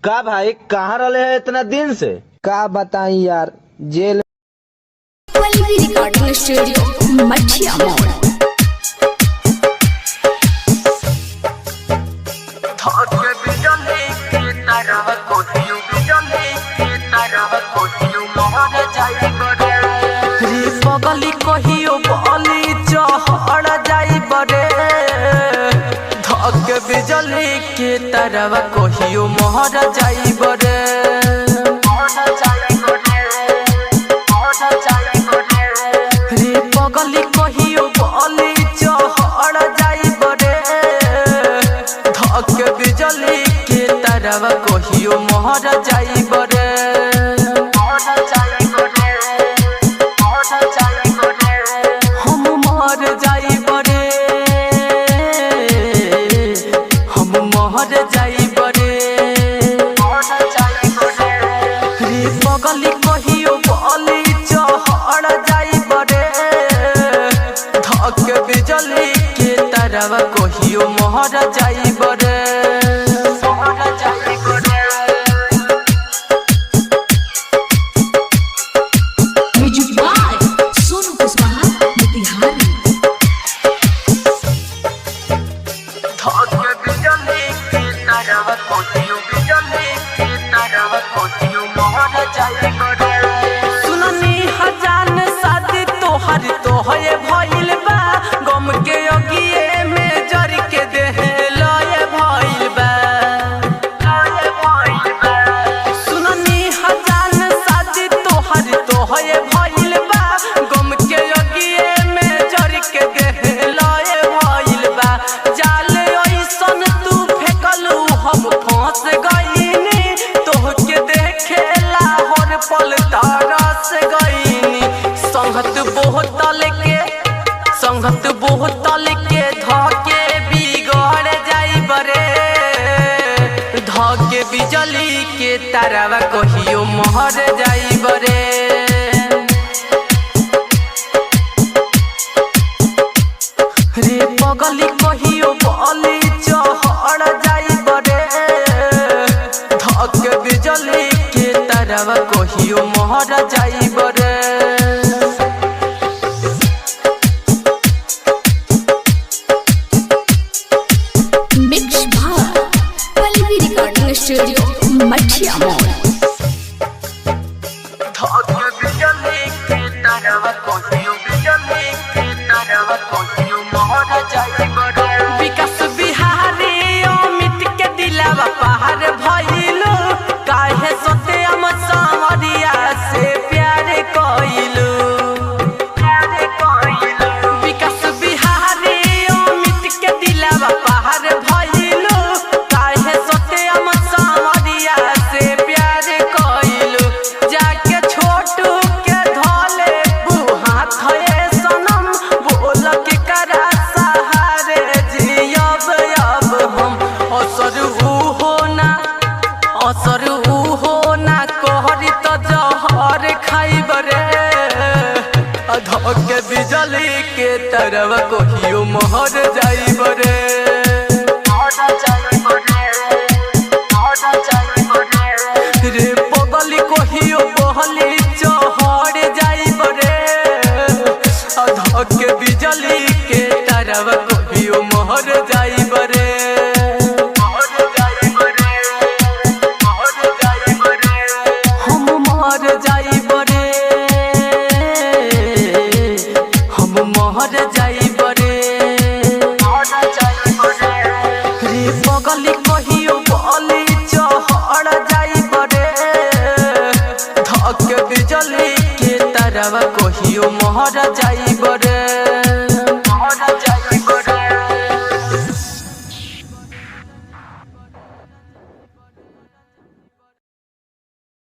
का भाई कहाँ रहे है इतना दिन से? का बताई यार, जेल रिकॉर्डिंग स्टूडियो मठिया मोड़। पगली कहियो बली चढ़ जाई बरे, धक बिजली के तरह कहियो मोहर जाई बरे। रे पगली कहियो बली चढ़ जाई बरे, धक बिजली के तरह कहियो मोहर जाई बरे। पगली कहियो बली चढ़ जाई बरे, धक बिजली के तरह कहियो मोहर जाई बरे। सुननी हजान शादी तोहर तोहये भइल बा, गम के अगिए में जर के देह लय भइल बा। सुननी हजान शादी तोहर तोहये भइल बा, गम के अगिए में जर के देह लय भइल बा। जाल ऐसन तू फेकलू हम फंस गईनी, तोहके देखेला हर पल तरस गईनी। संगत बोतल के धके बिगड़ जाई बरे, धके बिजली के तरह कहियो मोहर जाई बरे। रे पगली कहियो बली चढ़ जाई बरे, धक बिजली के तरह कहियो मोहर जाई बरे। रिकॉर्डिंग स्टूडियो मठिया मोड़। धक बिजली के तरह कहियो मोहर जाई बरे। विकास बिहारी अमित के दिलवा पहाड़ भइलू, काहे सोते हम सावरिया से प्यार कइलू। विकास बिहारी अमित के दिलवा पहाड़ भइलू, काहे सोते हम सावरिया से प्यार कइलू। जाके छोटू के धोले बुहात है सनम, बोल के करा सहारे जियब अब हम। असर हो ना कहरी तो जहर खाइब रे, धक बिजली के तरह कहियो मोहर जाई बरे। रे पगली कहियो बहली चढ़ जाई बरे, धक बिजली के तरह कहियो मोहर जाई बरे। हम मोहर जाई बरे, हम मोहर जाई बरे। रे पगली कहियो बली चढ़ जाई बरे, धक बिजली के तरह कहियो मोहर जाई